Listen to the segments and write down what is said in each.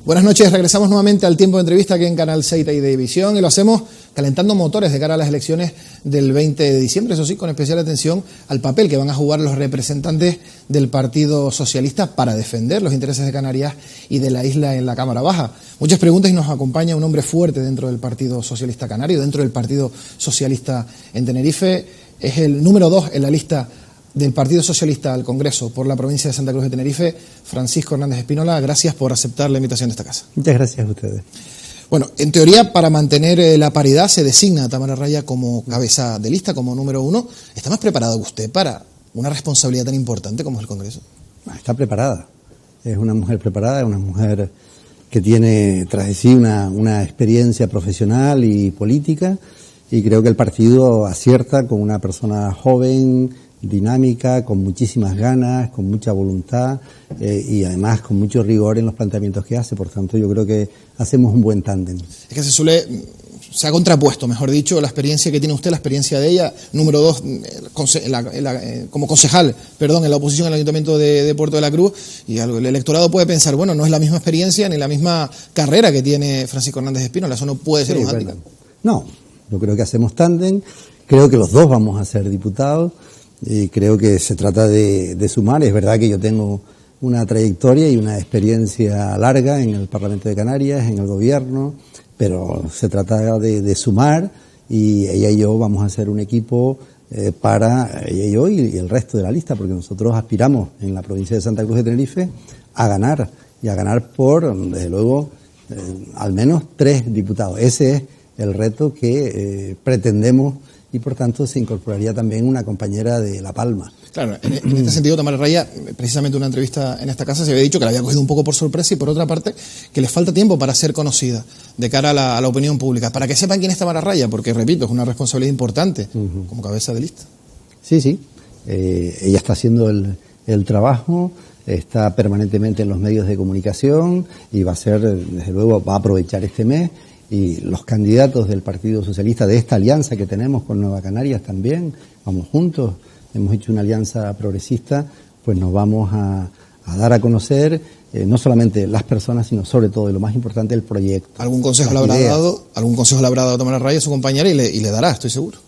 Buenas noches, regresamos nuevamente al tiempo de entrevista aquí en Canal 6 de División y lo hacemos calentando motores de cara a las elecciones del 20 de diciembre, eso sí, con especial atención al papel que van a jugar los representantes del Partido Socialista para defender los intereses de Canarias y de la isla en la Cámara Baja. Muchas preguntas y nos acompaña un hombre fuerte dentro del Partido Socialista Canario, dentro del Partido Socialista en Tenerife, es el número 2 en la lista del Partido Socialista al Congreso por la provincia de Santa Cruz de Tenerife, Francisco Hernández Espínola. Gracias por aceptar la invitación de esta casa. Muchas gracias a ustedes. Bueno, en teoría, para mantener la paridad se designa a Tamara Raya como cabeza de lista, como número 1. ¿Está más preparado usted para una responsabilidad tan importante como es el Congreso? Está preparada. Es una mujer preparada, es una mujer que tiene tras de sí una experiencia profesional y política, y creo que el partido acierta con una persona joven, dinámica, con muchísimas ganas, con mucha voluntad y además con mucho rigor en los planteamientos que hace. Por tanto, yo creo que hacemos un buen tándem. Es que se ha contrapuesto, mejor dicho, la experiencia que tiene usted, la experiencia de ella, número 2, como concejal, en la oposición al Ayuntamiento de Puerto de la Cruz, y el electorado puede pensar, bueno, no es la misma experiencia ni la misma carrera que tiene Francisco Hernández Espínola, eso no puede ser un hándicap. No, yo creo que hacemos tándem, creo que los dos vamos a ser diputados. Y creo que se trata de sumar. Es verdad que yo tengo una trayectoria y una experiencia larga en el Parlamento de Canarias, en el Gobierno, pero se trata de sumar, y ella y yo vamos a hacer un equipo para ella y yo y el resto de la lista, porque nosotros aspiramos en la provincia de Santa Cruz de Tenerife a ganar, y a ganar por, desde luego, al menos 3 diputados. Ese es el reto que pretendemos, y por tanto se incorporaría también una compañera de La Palma. Claro, en este sentido, Tamara Raya, precisamente una entrevista en esta casa, se había dicho que la había cogido un poco por sorpresa, y por otra parte, que le falta tiempo para ser conocida de cara a la opinión pública, para que sepan quién es Tamara Raya, porque, repito, es una responsabilidad importante como cabeza de lista. Sí. Ella está haciendo el trabajo, está permanentemente en los medios de comunicación y va a aprovechar este mes. Y los candidatos del Partido Socialista, de esta alianza que tenemos con Nueva Canarias también, vamos juntos, hemos hecho una alianza progresista, pues nos vamos a dar a conocer no solamente las personas, sino sobre todo, y lo más importante, el proyecto. ¿Algún consejo le habrá dado a Tamara Raya, a su compañera, y le dará, estoy seguro?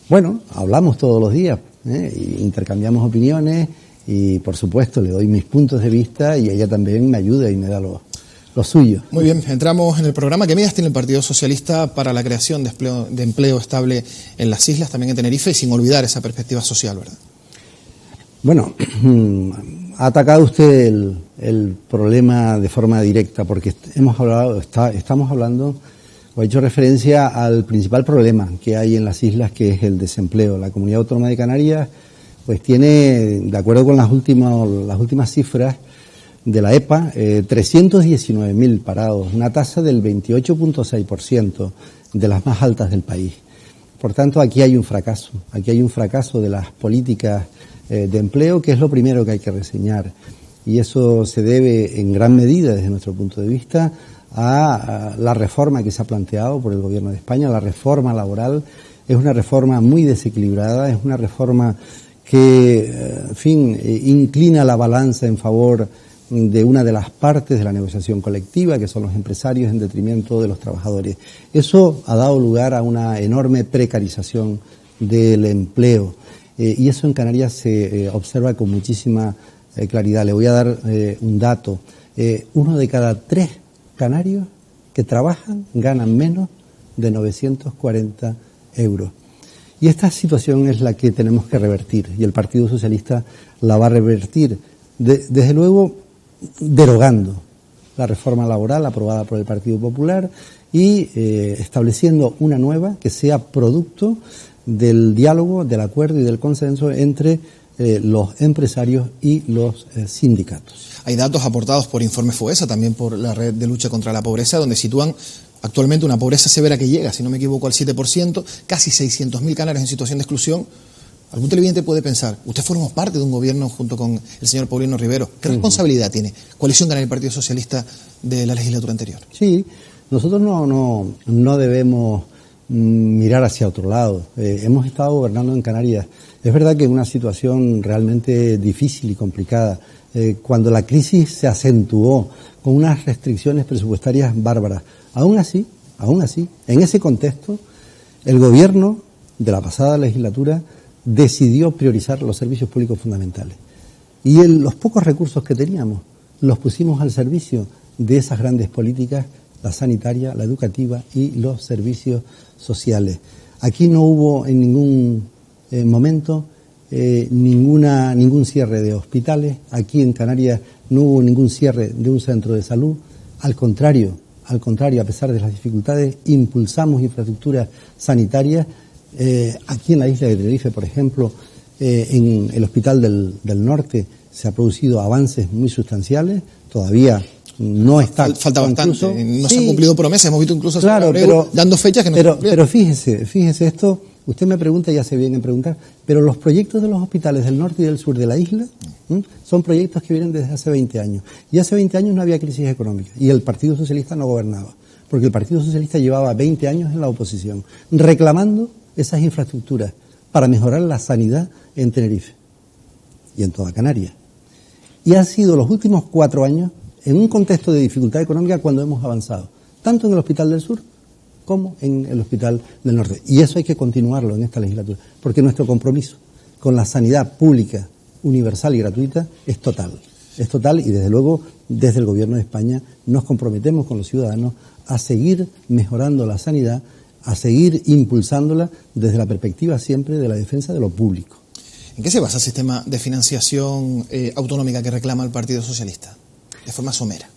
Bueno, hablamos todos los días, y intercambiamos opiniones, y por supuesto le doy mis puntos de vista, y ella también me ayuda y me da lo suyo. Muy bien, entramos en el programa. ¿Qué medidas tiene el Partido Socialista para la creación de empleo estable en las islas, también en Tenerife, y sin olvidar esa perspectiva social, verdad? Bueno, ha atacado usted el problema de forma directa, porque estamos hablando, o ha hecho referencia al principal problema que hay en las islas, que es el desempleo. La Comunidad Autónoma de Canarias pues tiene, de acuerdo con las últimas cifras de la EPA, 319.000 parados, una tasa del 28.6%, de las más altas del país. Por tanto, aquí hay un fracaso de las políticas de empleo, que es lo primero que hay que reseñar, y eso se debe en gran medida, desde nuestro punto de vista, a la reforma que se ha planteado por el Gobierno de España. La reforma laboral es una reforma muy desequilibrada, es una reforma que, inclina la balanza en favor de una de las partes de la negociación colectiva, que son los empresarios, en detrimento de los trabajadores. Eso ha dado lugar a una enorme precarización del empleo, y eso en Canarias se observa con muchísima claridad. Le voy a dar un dato. 1 de cada 3 canarios que trabajan ganan menos de 940 euros. Y esta situación es la que tenemos que revertir, y el Partido Socialista la va a revertir, desde luego, derogando la reforma laboral aprobada por el Partido Popular y estableciendo una nueva que sea producto del diálogo, del acuerdo y del consenso entre los empresarios y los sindicatos. Hay datos aportados por Informe FOESA, también por la Red de Lucha contra la Pobreza, donde sitúan actualmente una pobreza severa que llega, si no me equivoco, al 7%, casi 600.000 canarios en situación de exclusión. Algún televidente puede pensar, usted formó parte de un gobierno junto con el señor Paulino Rivero. ¿Qué responsabilidad tiene Coalición Canaria y el Partido Socialista de la legislatura anterior? Sí, nosotros no debemos mirar hacia otro lado. Hemos estado gobernando en Canarias. Es verdad que es una situación realmente difícil y complicada. Cuando la crisis se acentuó con unas restricciones presupuestarias bárbaras. Aún así, en ese contexto, el gobierno de la pasada legislatura decidió priorizar los servicios públicos fundamentales. Y los pocos recursos que teníamos los pusimos al servicio de esas grandes políticas, la sanitaria, la educativa y los servicios sociales. Aquí no hubo en ningún momento ningún cierre de hospitales. Aquí en Canarias no hubo ningún cierre de un centro de salud. Al contrario, a pesar de las dificultades, impulsamos infraestructuras sanitarias. Aquí en la isla de Tenerife, por ejemplo, en el Hospital del Norte se ha producido avances muy sustanciales. Todavía no está falta concluso. Bastante, no se han cumplido promesas, hemos visto incluso claro, dando fechas que no se cumplieron. Pero fíjese esto, usted me pregunta y hace bien en preguntar, pero los proyectos de los hospitales del norte y del sur de la isla son proyectos que vienen desde hace 20 años. Y hace 20 años no había crisis económica y el Partido Socialista no gobernaba, porque el Partido Socialista llevaba 20 años en la oposición, reclamando esas infraestructuras para mejorar la sanidad en Tenerife y en toda Canarias. Y han sido los últimos 4 años en un contexto de dificultad económica cuando hemos avanzado, tanto en el Hospital del Sur como en el Hospital del Norte. Y eso hay que continuarlo en esta legislatura, porque nuestro compromiso con la sanidad pública, universal y gratuita es total. Es total y desde luego desde el Gobierno de España nos comprometemos con los ciudadanos a seguir mejorando la sanidad, a seguir impulsándola desde la perspectiva siempre de la defensa de lo público. ¿En qué se basa el sistema de financiación autonómica que reclama el Partido Socialista? De forma somera.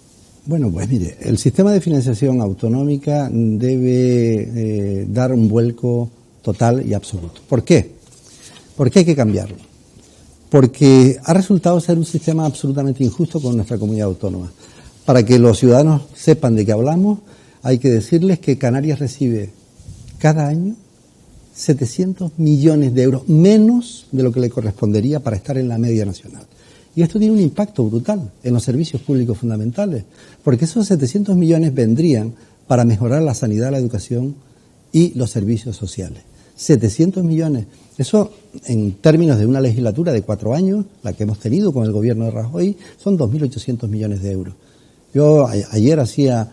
Bueno, pues mire, el sistema de financiación autonómica debe dar un vuelco total y absoluto. ¿Por qué? ¿Por qué hay que cambiarlo? Porque ha resultado ser un sistema absolutamente injusto con nuestra comunidad autónoma. Para que los ciudadanos sepan de qué hablamos, hay que decirles que Canarias recibe cada año 700 millones de euros, menos de lo que le correspondería para estar en la media nacional. Y esto tiene un impacto brutal en los servicios públicos fundamentales, porque esos 700 millones vendrían para mejorar la sanidad, la educación y los servicios sociales. 700 millones. Eso, en términos de una legislatura de 4 años, la que hemos tenido con el gobierno de Rajoy, son 2.800 millones de euros. Yo ayer hacía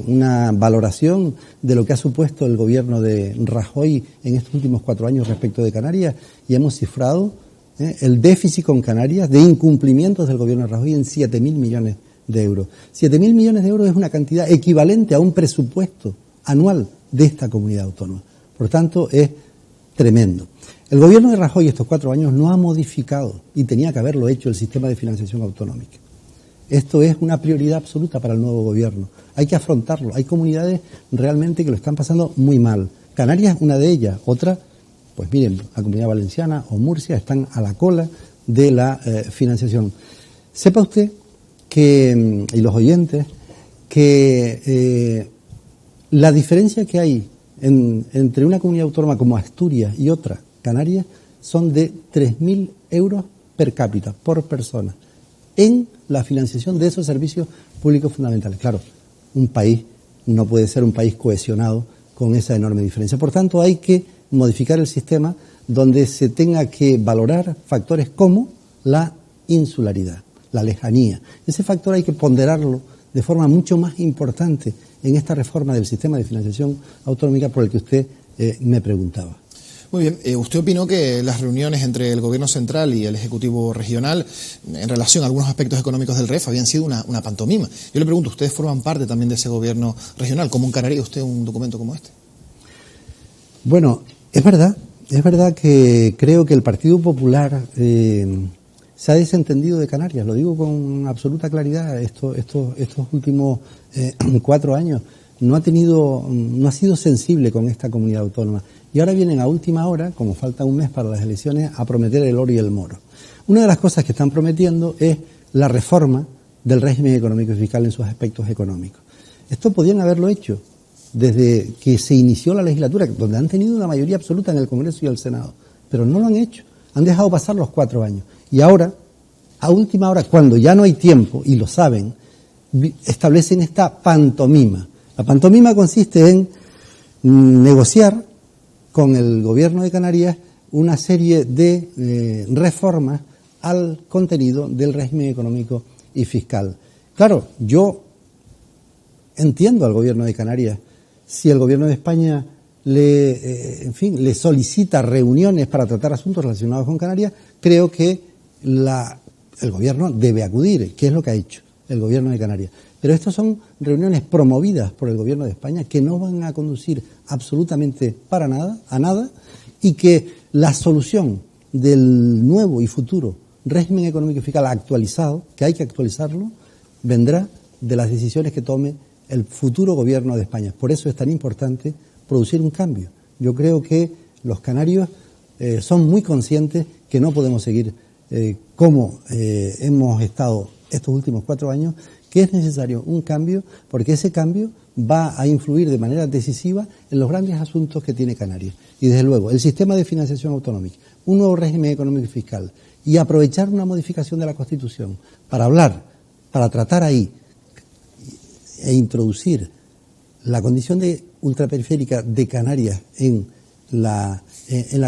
una valoración de lo que ha supuesto el gobierno de Rajoy en estos últimos 4 años respecto de Canarias y hemos cifrado el déficit con Canarias de incumplimientos del gobierno de Rajoy en 7.000 millones de euros. 7.000 millones de euros es una cantidad equivalente a un presupuesto anual de esta comunidad autónoma. Por tanto, es tremendo. El gobierno de Rajoy estos 4 años no ha modificado, y tenía que haberlo hecho, el sistema de financiación autonómica. Esto es una prioridad absoluta para el nuevo gobierno. Hay que afrontarlo. Hay comunidades realmente que lo están pasando muy mal. Canarias, una de ellas. Otra, pues miren, la Comunidad Valenciana o Murcia están a la cola de la financiación. Sepa usted que, y los oyentes, que la diferencia que hay entre una comunidad autónoma como Asturias y otra, Canarias, son de 3.000 euros per cápita, por persona, en la financiación de esos servicios públicos fundamentales. Claro, un país no puede ser un país cohesionado con esa enorme diferencia. Por tanto, hay que modificar el sistema donde se tenga que valorar factores como la insularidad, la lejanía. Ese factor hay que ponderarlo de forma mucho más importante en esta reforma del sistema de financiación autonómica por el que usted me preguntaba. Muy bien, usted opinó que las reuniones entre el Gobierno central y el Ejecutivo regional en relación a algunos aspectos económicos del REF habían sido una pantomima. Yo le pregunto, ¿ustedes forman parte también de ese Gobierno regional? ¿Cómo encararía usted un documento como este? Bueno, es verdad que creo que el Partido Popular se ha desentendido de Canarias, lo digo con absoluta claridad. Estos últimos 4 años no ha sido sensible con esta comunidad autónoma. Y ahora vienen a última hora, como falta un mes para las elecciones, a prometer el oro y el moro. Una de las cosas que están prometiendo es la reforma del régimen económico y fiscal en sus aspectos económicos. Esto podían haberlo hecho desde que se inició la legislatura, donde han tenido una mayoría absoluta en el Congreso y el Senado, pero no lo han hecho. Han dejado pasar los 4 años. Y ahora, a última hora, cuando ya no hay tiempo, y lo saben, establecen esta pantomima. La pantomima consiste en negociar con el gobierno de Canarias una serie de reformas al contenido del régimen económico y fiscal. Claro, yo entiendo al gobierno de Canarias. Si el gobierno de España le solicita reuniones para tratar asuntos relacionados con Canarias, creo que el gobierno debe acudir, que es lo que ha hecho el gobierno de Canarias. Pero estas son reuniones promovidas por el gobierno de España que no van a conducir absolutamente a nada, y que la solución del nuevo y futuro régimen económico y fiscal actualizado, que hay que actualizarlo, vendrá de las decisiones que tome el futuro gobierno de España. Por eso es tan importante producir un cambio. Yo creo que los canarios son muy conscientes que no podemos seguir como hemos estado estos últimos 4 años, que es necesario un cambio, porque ese cambio va a influir de manera decisiva en los grandes asuntos que tiene Canarias. Y desde luego, el sistema de financiación autonómica, un nuevo régimen económico y fiscal, y aprovechar una modificación de la Constitución para hablar, para tratar ahí e introducir la condición de ultraperiférica de Canarias en la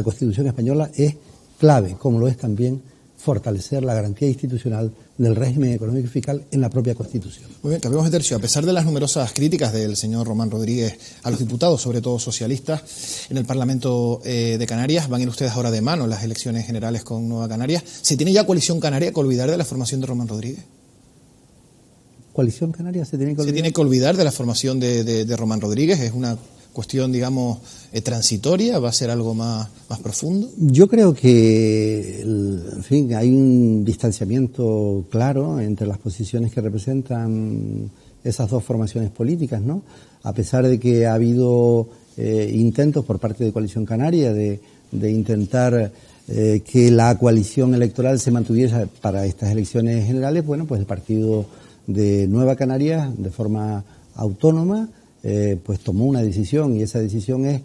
Constitución española es clave, como lo es también fortalecer la garantía institucional del régimen económico y fiscal en la propia Constitución. Muy bien, cambiamos de tercio. A pesar de las numerosas críticas del señor Román Rodríguez a los diputados, sobre todo socialistas, en el Parlamento de Canarias, van a ir ustedes ahora de mano en las elecciones generales con Nueva Canarias. ¿Se tiene ya coalición canaria que olvidar de la formación de Román Rodríguez? ¿Coalición canaria se tiene que olvidar? ¿Se tiene que olvidar de la formación de Román Rodríguez? ¿Es una cuestión, digamos, transitoria? ¿Va a ser algo más profundo? Yo creo que, en fin, hay un distanciamiento claro entre las posiciones que representan esas dos formaciones políticas, ¿no? A pesar de que ha habido intentos por parte de Coalición Canaria de intentar que la coalición electoral se mantuviese para estas elecciones generales, bueno, pues el partido de Nueva Canarias, de forma autónoma, pues tomó una decisión, y esa decisión es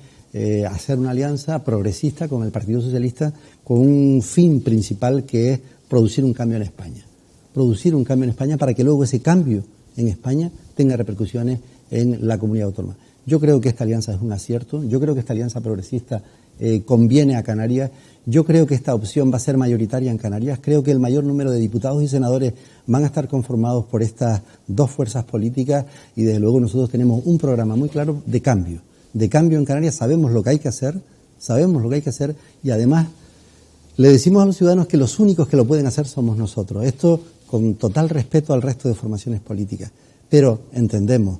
hacer una alianza progresista con el Partido Socialista con un fin principal, que es producir un cambio en España. Producir un cambio en España para que luego ese cambio en España tenga repercusiones en la comunidad autónoma. Yo creo que esta alianza es un acierto, yo creo que esta alianza progresista conviene a Canarias, yo creo que esta opción va a ser mayoritaria en Canarias, creo que el mayor número de diputados y senadores van a estar conformados por estas dos fuerzas políticas, y desde luego nosotros tenemos un programa muy claro de cambio en Canarias. Sabemos lo que hay que hacer, y además le decimos a los ciudadanos que los únicos que lo pueden hacer somos nosotros. Esto con total respeto al resto de formaciones políticas, pero entendemos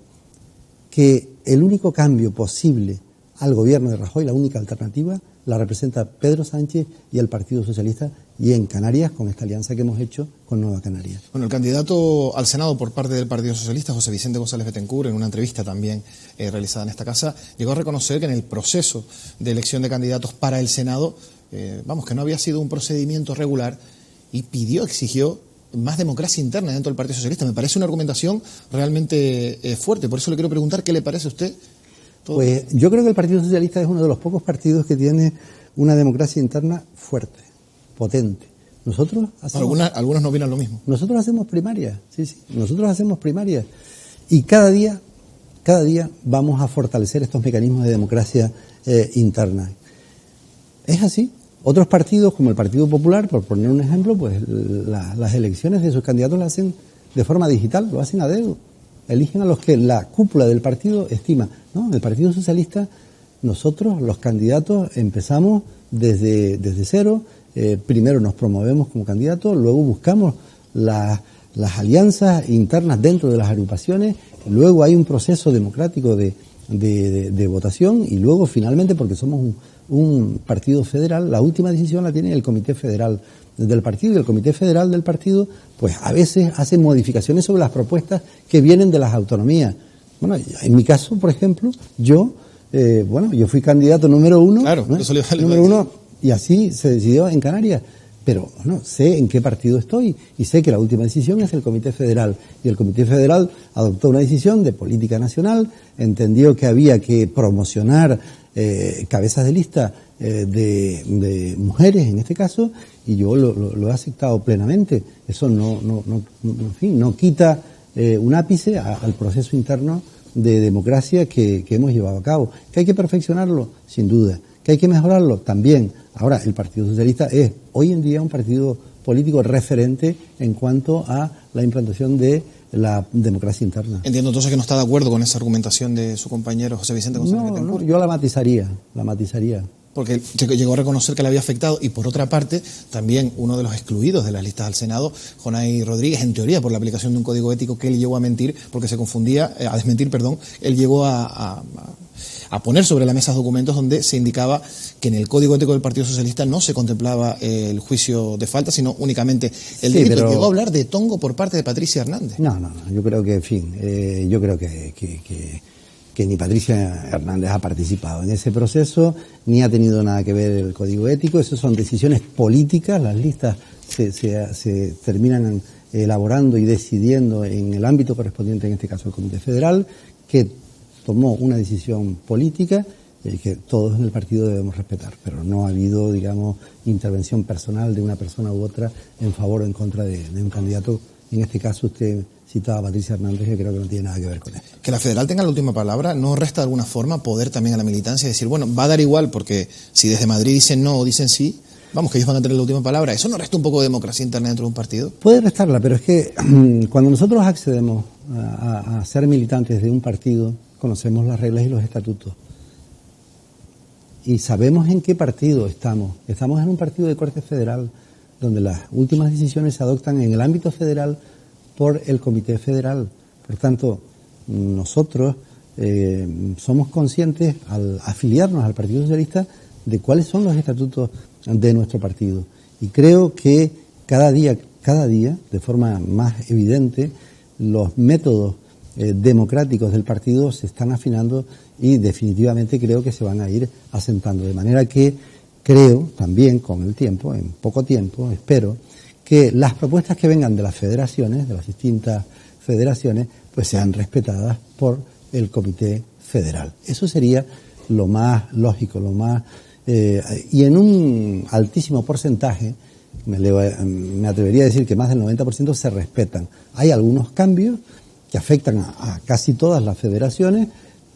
que el único cambio posible al gobierno de Rajoy, la única alternativa, la representa Pedro Sánchez y el Partido Socialista, y en Canarias con esta alianza que hemos hecho con Nueva Canarias. Bueno, el candidato al Senado por parte del Partido Socialista, José Vicente González Betancur, en una entrevista también realizada en esta casa, llegó a reconocer que en el proceso de elección de candidatos para el Senado, que no había sido un procedimiento regular, y exigió más democracia interna dentro del Partido Socialista. Me parece una argumentación realmente fuerte. Por eso le quiero preguntar qué le parece a usted. Pues yo creo que el Partido Socialista es uno de los pocos partidos que tiene una democracia interna fuerte, potente. Nosotros hacemos... Algunos no opinan lo mismo. Nosotros hacemos primarias, sí. Nosotros hacemos primarias. Y cada día vamos a fortalecer estos mecanismos de democracia interna. Es así. Otros partidos, como el Partido Popular, por poner un ejemplo, pues las elecciones de sus candidatos las hacen de forma digital, lo hacen a dedo. Eligen a los que la cúpula del partido estima. No, el Partido Socialista, nosotros, los candidatos, empezamos desde cero. Primero nos promovemos como candidatos, luego buscamos las alianzas internas dentro de las agrupaciones, luego hay un proceso democrático de votación, y luego finalmente, porque somos un partido federal, la última decisión la tiene el Comité Federal del partido, y el Comité Federal del partido pues a veces hace modificaciones sobre las propuestas que vienen de las autonomías. Bueno, en mi caso, por ejemplo, yo fui candidato número 1, claro, ¿no? Número 1, y así se decidió en Canarias. Pero sé en qué partido estoy, y sé que la última decisión es el Comité Federal, y el Comité Federal adoptó una decisión de política nacional, entendió que había que promocionar cabezas de lista de mujeres en este caso, y yo lo he aceptado plenamente. Eso no quita un ápice al proceso interno de democracia que hemos llevado a cabo. ¿Que hay que perfeccionarlo? Sin duda. ¿Que hay que mejorarlo? También. Ahora, el Partido Socialista es hoy en día un partido político referente en cuanto a la implantación de la democracia interna. Entiendo entonces que no está de acuerdo con esa argumentación de su compañero José Vicente González Betancur. No, yo la matizaría. Porque llegó a reconocer que le había afectado, y por otra parte, también uno de los excluidos de las listas al Senado, Jonay Rodríguez, en teoría por la aplicación de un código ético que él llegó a mentir, porque se confundía, a desmentir, perdón, él llegó a poner sobre la mesa documentos donde se indicaba que en el código ético del Partido Socialista no se contemplaba el juicio de falta, sino únicamente el delito. Pero llegó a hablar de tongo por parte de Patricia Hernández. No, yo creo que, en fin, yo creo que ni Patricia Hernández ha participado en ese proceso, ni ha tenido nada que ver el código ético. Esas son decisiones políticas. Las listas se terminan elaborando y decidiendo en el ámbito correspondiente, en este caso el Comité Federal, que tomó una decisión política que todos en el partido debemos respetar, pero no ha habido, digamos, intervención personal de una persona u otra en favor o en contra de un candidato. En este caso usted citaba a Patricia Hernández, que creo que no tiene nada que ver con esto. Que la federal tenga la última palabra no resta de alguna forma poder también a la militancia decir, bueno, va a dar igual, porque si desde Madrid dicen no o dicen sí, vamos, que ellos van a tener la última palabra. ¿Eso no resta un poco de democracia interna dentro de un partido? Puede restarla, pero es que cuando nosotros accedemos a ser militantes de un partido, conocemos las reglas y los estatutos. Y sabemos en qué partido estamos. Estamos en un partido de corte federal, donde las últimas decisiones se adoptan en el ámbito federal por el Comité Federal. Por tanto, nosotros somos conscientes, al afiliarnos al Partido Socialista, de cuáles son los estatutos de nuestro partido. Y creo que cada día, de forma más evidente, los métodos democráticos del partido se están afinando y definitivamente creo que se van a ir asentando. De manera que creo también con el tiempo, en poco tiempo, espero que las propuestas que vengan de las federaciones, de las distintas federaciones, pues sean respetadas por el Comité Federal. Eso sería lo más lógico, lo más y en un altísimo porcentaje, me atrevería a decir que más del 90% se respetan. Hay algunos cambios que afectan a casi todas las federaciones,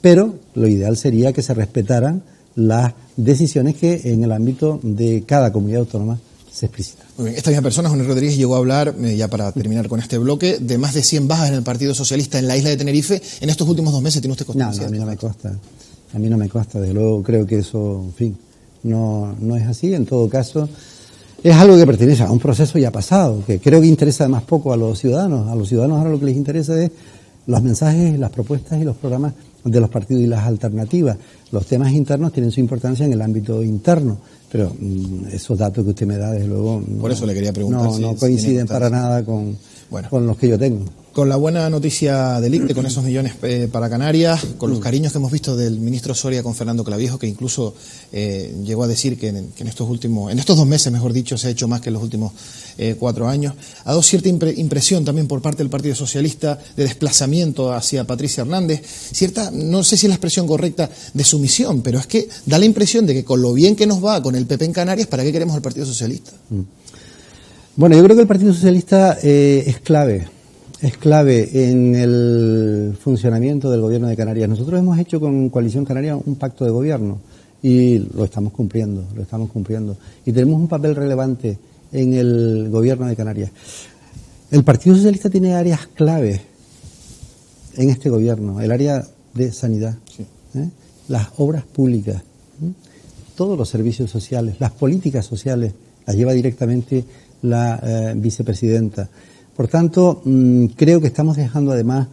pero lo ideal sería que se respetaran las decisiones que en el ámbito de cada comunidad autónoma se explicitan. Muy bien. Esta misma persona, Jonay Rodríguez, llegó a hablar, ya para terminar con este bloque, de más de 100 bajas en el Partido Socialista en la isla de Tenerife en estos últimos 2 meses. ¿Tiene usted constancia? No, a mí no me consta. A mí no me consta. Desde luego creo que eso, en fin, no es así. En todo caso, es algo que pertenece a un proceso ya pasado, que creo que interesa además poco a los ciudadanos. A los ciudadanos ahora lo que les interesa es los mensajes, las propuestas y los programas de los partidos y las alternativas. Los temas internos tienen su importancia en el ámbito interno, pero esos datos que usted me da, desde luego, por eso le quería preguntar, no coinciden para nada con los que yo tengo. Con la buena noticia del ICTE, con esos millones para Canarias, con los cariños que hemos visto del ministro Soria con Fernando Clavijo, que incluso llegó a decir que en estos 2 meses, mejor dicho, se ha hecho más que en los últimos 4 años, ha dado cierta impresión también por parte del Partido Socialista de desplazamiento hacia Patricia Hernández, cierta, no sé si es la expresión correcta, de sumisión, pero es que da la impresión de que con lo bien que nos va con el PP en Canarias, ¿para qué queremos al Partido Socialista? Bueno, yo creo que el Partido Socialista es clave en el funcionamiento del gobierno de Canarias. Nosotros hemos hecho con Coalición Canaria un pacto de gobierno y lo estamos cumpliendo. Y tenemos un papel relevante en el gobierno de Canarias. El Partido Socialista tiene áreas claves en este gobierno, el área de sanidad, sí, las obras públicas, todos los servicios sociales, las políticas sociales, las lleva directamente la vicepresidenta. Por tanto, creo que estamos dejando además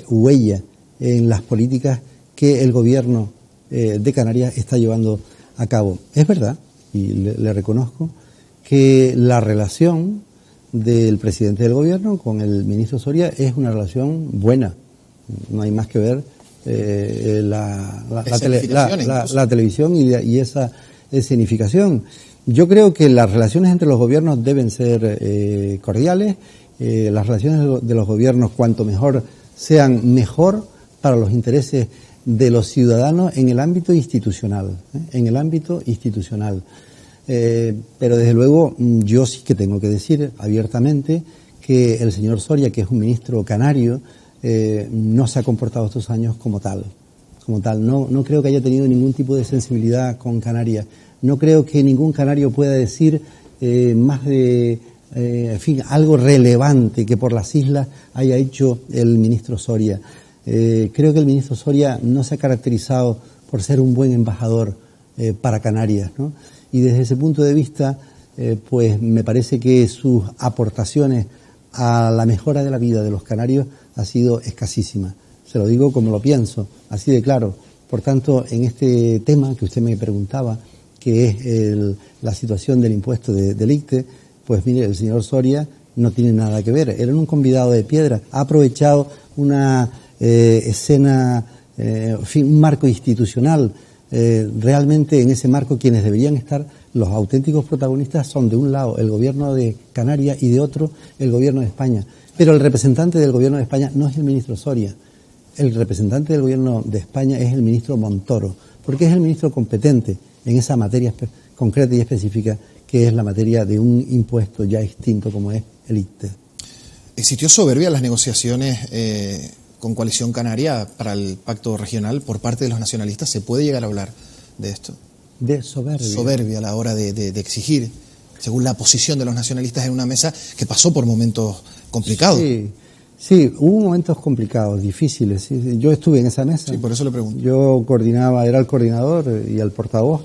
huella en las políticas que el gobierno de Canarias está llevando a cabo. Es verdad, y le reconozco, que la relación del presidente del gobierno con el ministro Soria es una relación buena. No hay más que ver la televisión y esa escenificación. Yo creo que las relaciones entre los gobiernos deben ser cordiales. Las relaciones de los gobiernos, cuanto mejor sean, mejor para los intereses de los ciudadanos en el ámbito institucional. Pero desde luego yo sí que tengo que decir abiertamente que el señor Soria, que es un ministro canario, no se ha comportado estos años como tal. No creo que haya tenido ningún tipo de sensibilidad con Canarias. No creo que ningún canario pueda decir más de, en fin, algo relevante que por las islas haya hecho el ministro Soria. Creo que el ministro Soria no se ha caracterizado por ser un buen embajador para Canarias, ¿no? Y desde ese punto de vista, pues me parece que sus aportaciones a la mejora de la vida de los canarios ha sido escasísima. Se lo digo como lo pienso, así de claro. Por tanto, en este tema que usted me preguntaba, que es la situación del impuesto del ICTE, pues mire, el señor Soria no tiene nada que ver. Era un convidado de piedra. Ha aprovechado una escena, en fin, un marco institucional. Realmente en ese marco quienes deberían estar los auténticos protagonistas son de un lado el gobierno de Canarias y de otro el gobierno de España. Pero el representante del gobierno de España no es el ministro Soria. El representante del gobierno de España es el ministro Montoro, porque es el ministro competente en esa materia concreta y específica que es la materia de un impuesto ya extinto como es el ICTE. ¿Existió soberbia en las negociaciones con Coalición Canaria para el pacto regional por parte de los nacionalistas? ¿Se puede llegar a hablar de esto? De soberbia. Soberbia a la hora de exigir, según la posición de los nacionalistas en una mesa que pasó por momentos complicados. Sí, hubo momentos complicados, difíciles. Sí. Yo estuve en esa mesa. Sí, por eso le pregunto. Yo era el coordinador y el portavoz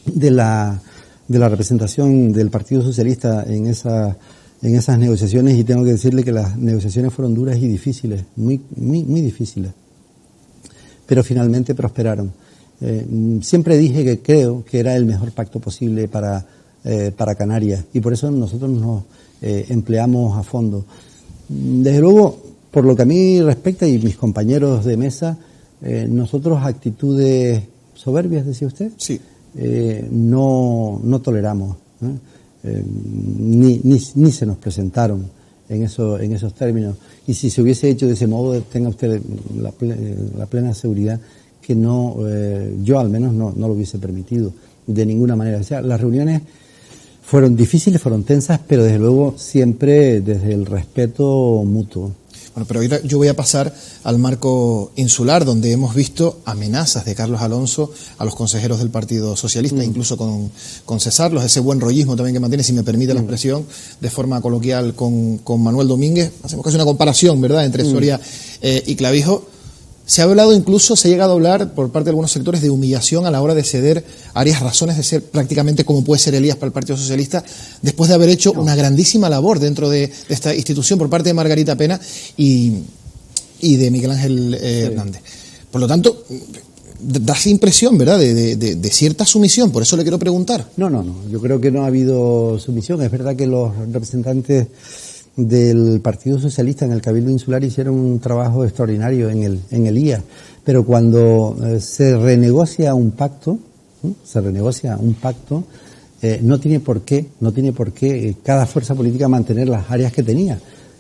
de la representación del Partido Socialista en esas negociaciones, y tengo que decirle que las negociaciones fueron duras y difíciles, muy difíciles. Pero finalmente prosperaron. Siempre dije que creo que era el mejor pacto posible para Canarias, y por eso nosotros nos empleamos a fondo. Desde luego, por lo que a mí respecta y mis compañeros de mesa, nosotros actitudes soberbias, decía usted, sí. No toleramos, ni se nos presentaron en esos términos. Y si se hubiese hecho de ese modo, tenga usted la plena seguridad que yo al menos no lo hubiese permitido de ninguna manera. O sea, las reuniones fueron difíciles, fueron tensas, pero desde luego siempre desde el respeto mutuo. Bueno, pero ahora yo voy a pasar al marco insular, donde hemos visto amenazas de Carlos Alonso a los consejeros del Partido Socialista, incluso con cesarlos, ese buen rollismo también que mantiene, si me permite la expresión, de forma coloquial con Manuel Domínguez. Hacemos casi una comparación, ¿verdad?, entre Soria y Clavijo. Se ha hablado incluso, se ha llegado a hablar por parte de algunos sectores de humillación a la hora de ceder Arias razones de ser prácticamente como puede ser Elías para el Partido Socialista, después de haber hecho una grandísima labor dentro de esta institución por parte de Margarita Pena y de Miguel Ángel Hernández. Por lo tanto, da esa impresión, ¿verdad?, de cierta sumisión. Por eso le quiero preguntar. No. Yo creo que no ha habido sumisión. Es verdad que los representantes del Partido Socialista en el Cabildo Insular hicieron un trabajo extraordinario en el IA, pero cuando se renegocia un pacto, no tiene por qué cada fuerza política mantener las áreas que tenía.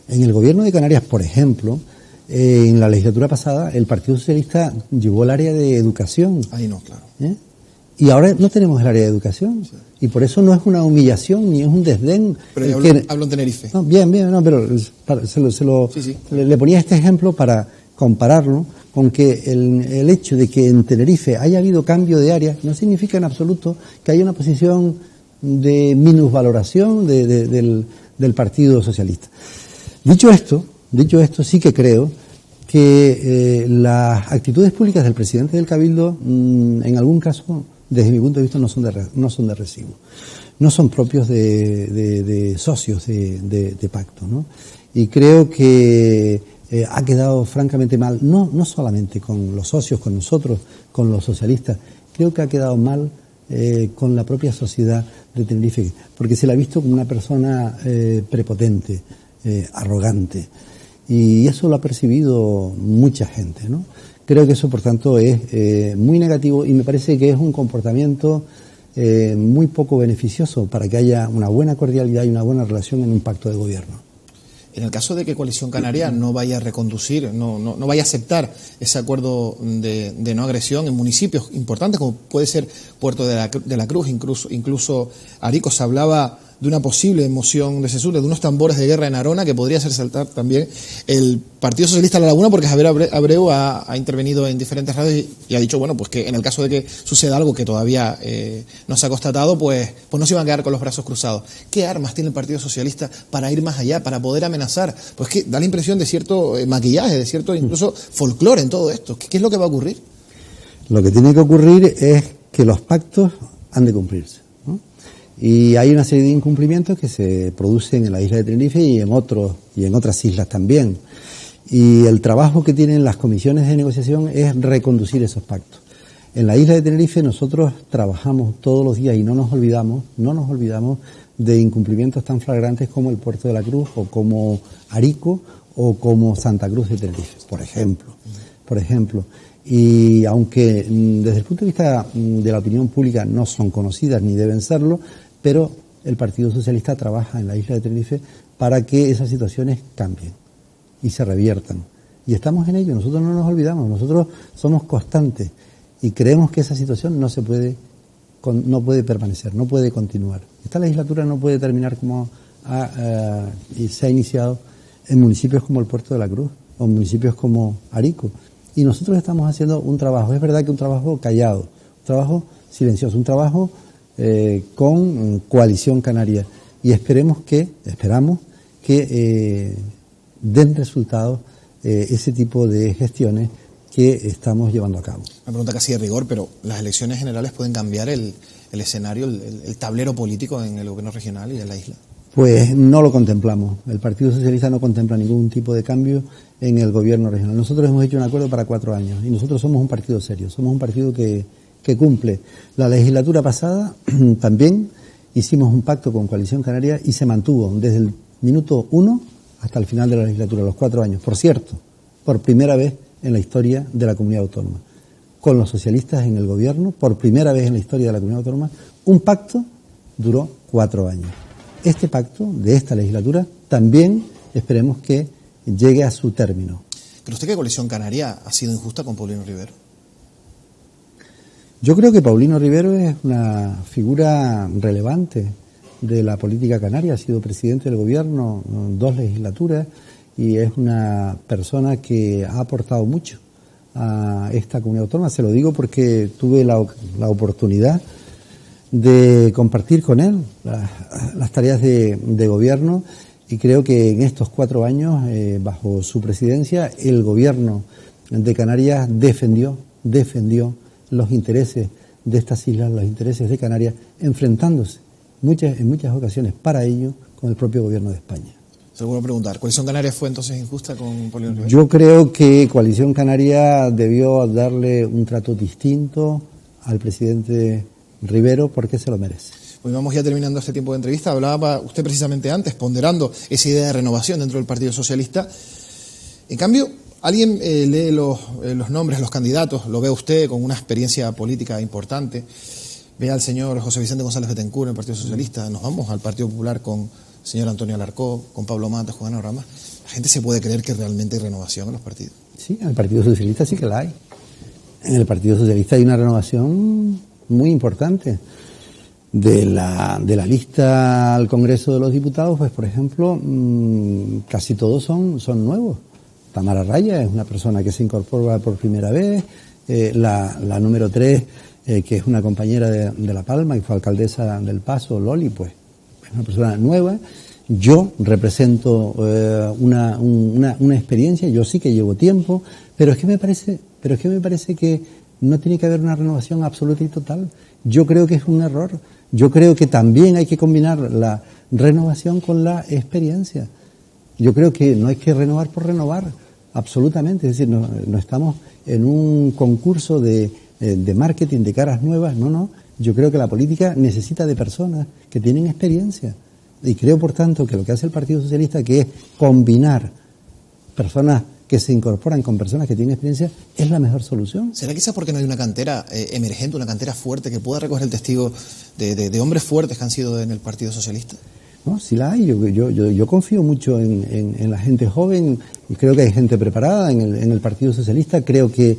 En el gobierno de Canarias, por ejemplo, en la legislatura pasada, el Partido Socialista llevó el área de educación. Ahí no, claro. Y ahora no tenemos el área de educación. Sí. Y por eso no es una humillación ni es un desdén. Pero hablo en Tenerife. No, bien, pero le ponía este ejemplo para compararlo con que el hecho de que en Tenerife haya habido cambio de área no significa en absoluto que haya una posición de minusvaloración del Partido Socialista. Dicho esto, sí que creo que las actitudes públicas del presidente del Cabildo, en algún caso, desde mi punto de vista, no son de recibo. No son propios de socios de pacto, ¿no? Y creo que ha quedado francamente mal, no solamente con los socios, con nosotros, con los socialistas, creo que ha quedado mal con la propia sociedad de Tenerife, porque se la ha visto como una persona prepotente, arrogante, y eso lo ha percibido mucha gente, ¿no? Creo que eso, por tanto, es muy negativo y me parece que es un comportamiento muy poco beneficioso para que haya una buena cordialidad y una buena relación en un pacto de gobierno. En el caso de que Coalición Canaria no vaya a reconducir, no vaya a aceptar ese acuerdo de no agresión en municipios importantes como puede ser Puerto de la Cruz, incluso Arico, se hablaba de una posible moción de censura, de unos tambores de guerra en Arona que podría hacer saltar también el Partido Socialista a la laguna, porque Javier Abreu ha intervenido en diferentes radios y ha dicho, bueno, pues que en el caso de que suceda algo que todavía no se ha constatado, pues no se iban a quedar con los brazos cruzados. ¿Qué armas tiene el Partido Socialista para ir más allá, para poder amenazar? Pues que da la impresión de cierto maquillaje, de cierto incluso folclore en todo esto. ¿Qué es lo que va a ocurrir? Lo que tiene que ocurrir es que los pactos han de cumplirse, ¿no? Y hay una serie de incumplimientos que se producen en la isla de Tenerife y en otras islas también. Y el trabajo que tienen las comisiones de negociación es reconducir esos pactos. En la isla de Tenerife nosotros trabajamos todos los días y no nos olvidamos de incumplimientos tan flagrantes como el Puerto de la Cruz o como Arico o como Santa Cruz de Tenerife, por ejemplo. Y aunque desde el punto de vista de la opinión pública no son conocidas ni deben serlo, pero el Partido Socialista trabaja en la isla de Tenerife para que esas situaciones cambien y se reviertan. Y estamos en ello, nosotros no nos olvidamos, nosotros somos constantes y creemos que esa situación no puede permanecer, no puede continuar. Esta legislatura no puede terminar como se ha iniciado en municipios como el Puerto de la Cruz o en municipios como Arico. Y nosotros estamos haciendo un trabajo, es verdad que un trabajo callado, un trabajo silencioso, un trabajo con Coalición Canaria. Y esperamos que den resultados ese tipo de gestiones que estamos llevando a cabo. Una pregunta casi de rigor, pero ¿las elecciones generales pueden cambiar el escenario, el tablero político en el gobierno regional y en la isla? Pues no lo contemplamos. El Partido Socialista no contempla ningún tipo de cambio en el gobierno regional. Nosotros hemos hecho un acuerdo para 4 años y nosotros somos un partido serio, somos un partido que cumple. La legislatura pasada también hicimos un pacto con Coalición Canaria y se mantuvo desde el minuto 1 hasta el final de la legislatura, los 4 años. Por cierto, por primera vez en la historia de la comunidad autónoma, con los socialistas en el gobierno, por primera vez en la historia de la comunidad autónoma, un pacto duró 4 años. Este pacto de esta legislatura también esperemos que llegue a su término. ¿Cree usted que Coalición Canaria ha sido injusta con Paulino Rivero? Yo creo que Paulino Rivero es una figura relevante de la política canaria, ha sido presidente del gobierno en 2 legislaturas y es una persona que ha aportado mucho a esta comunidad autónoma. Se lo digo porque tuve la oportunidad de compartir con él las tareas de gobierno y creo que en estos 4 años, bajo su presidencia, el gobierno de Canarias defendió los intereses de estas islas, los intereses de Canarias, enfrentándose en muchas ocasiones para ello con el propio gobierno de España. Se lo vuelvo a preguntar, ¿Coalición Canaria fue entonces injusta con Paulino Rivero? Yo creo que Coalición Canaria debió darle un trato distinto al presidente Rivero porque se lo merece. Pues vamos ya terminando este tiempo de entrevista. Hablaba usted precisamente antes, ponderando esa idea de renovación dentro del Partido Socialista. En cambio, alguien lee los nombres, los candidatos, lo ve usted con una experiencia política importante, ve al señor José Vicente González Betancur en el Partido Socialista, nos vamos al Partido Popular con el señor Antonio Alarcó, con Pablo Matas, Juan Ana Ramas. La gente se puede creer que realmente hay renovación en los partidos. Sí, en el Partido Socialista sí que la hay. En el Partido Socialista hay una renovación muy importante. De la lista al Congreso de los Diputados, pues por ejemplo, casi todos son nuevos. Tamara Raya es una persona que se incorpora por primera vez, la número 3, que es una compañera de La Palma y fue alcaldesa del Paso, Loli, pues es una persona nueva. Yo represento una experiencia, yo sí que llevo tiempo, pero es que me parece que no tiene que haber una renovación absoluta y total. Yo creo que es un error. Yo creo que también hay que combinar la renovación con la experiencia. Yo creo que no hay que renovar por renovar, absolutamente. Es decir, no estamos en un concurso de marketing de caras nuevas, no. Yo creo que la política necesita de personas que tienen experiencia. Y creo, por tanto, que lo que hace el Partido Socialista, que es combinar personas que se incorporan con personas que tienen experiencia, es la mejor solución. ¿Será quizás porque no hay una cantera emergente, una cantera fuerte que pueda recoger el testigo de hombres fuertes que han sido en el Partido Socialista? No, sí la hay. Yo confío mucho en la gente joven y creo que hay gente preparada en el Partido Socialista. Creo que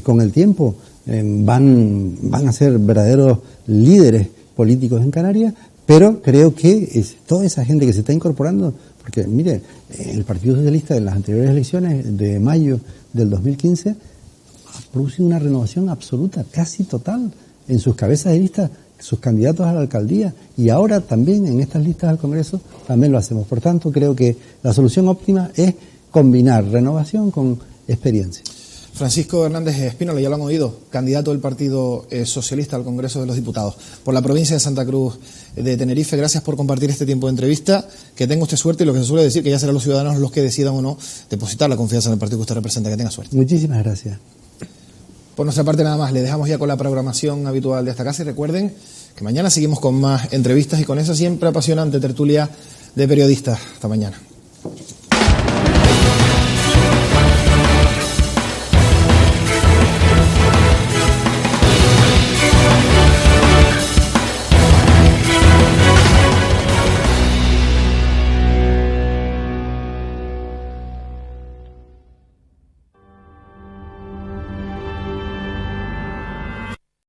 con el tiempo van a ser verdaderos líderes políticos en Canarias, Pero creo que toda esa gente que se está incorporando, porque mire, el Partido Socialista en las anteriores elecciones de mayo del 2015 ha producido una renovación absoluta, casi total, en sus cabezas de lista, sus candidatos a la alcaldía, y ahora también en estas listas al Congreso también lo hacemos. Por tanto, creo que la solución óptima es combinar renovación con experiencia. Francisco Hernández Espínola, ya lo han oído, candidato del Partido Socialista al Congreso de los Diputados por la provincia de Santa Cruz de Tenerife. Gracias por compartir este tiempo de entrevista. Que tenga usted suerte, y lo que se suele decir, que ya serán los ciudadanos los que decidan o no depositar la confianza en el partido que usted representa. Que tenga suerte. Muchísimas gracias. Por nuestra parte nada más, le dejamos ya con la programación habitual de esta casa y recuerden que mañana seguimos con más entrevistas y con esa siempre apasionante tertulia de periodistas. Hasta mañana.